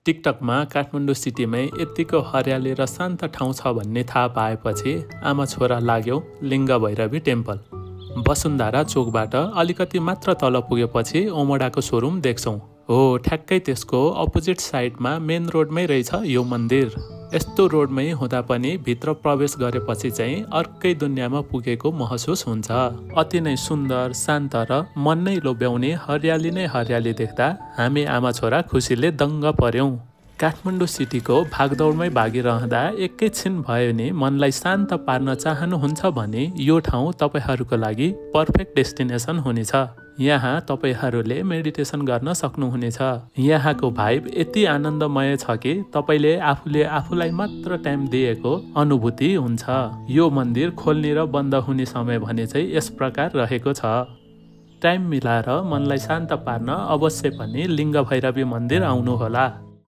टिकटकमा काठमाडौँ सिटीमै यतिको हरियाली र शान्त ठाउँ छ भन्ने थाहा पाएपछि आमा छोरा लाग्यौँ लिङ्ग भैरवी टेम्पल। वसुन्धरा चोकबाट अलिकति मात्र तल पुगेपछि ओमडाको सोरुम देख्छौँ। हो ठ्याक्कै त्यसको अपोजिट साइडमा मेन रोडमै रहेछ यो मन्दिर। यस्तो रोडमै हुँदा पनि भित्र प्रवेश गरेपछि चाहिँ अर्कै दुनियाँमा पुगेको महसुस हुन्छ। अति नै सुन्दर, शान्त र मन नै लोभ्याउने हरियाली नै हरियाली देख्दा हामी आमा छोरा खुसीले दङ्ग पर्यौँ। काठमाडौँ सिटीको भागदौडमै भागिरहँदा एकैछिन भयो नि मनलाई शान्त पार्न चाहनुहुन्छ भने यो ठाउँ तपाईहरूको लागि पर्फेक्ट डेस्टिनेसन हुनेछ। यहाँ तपाईहरूले मेडिटेसन गर्न सक्नुहुनेछ। यहाँको भाइब यति आनन्दमय छ कि तपाईँले आफूले आफूलाई मात्र टाइम दिएको अनुभूति हुन्छ। यो मन्दिर खोल्ने र बन्द हुने समय भने चाहिँ यस प्रकार रहेको छ। टाइम मिलाएर मनलाई शान्त पार्न अवश्य पनि लिङ्ग भैरवी मन्दिर आउनुहोला।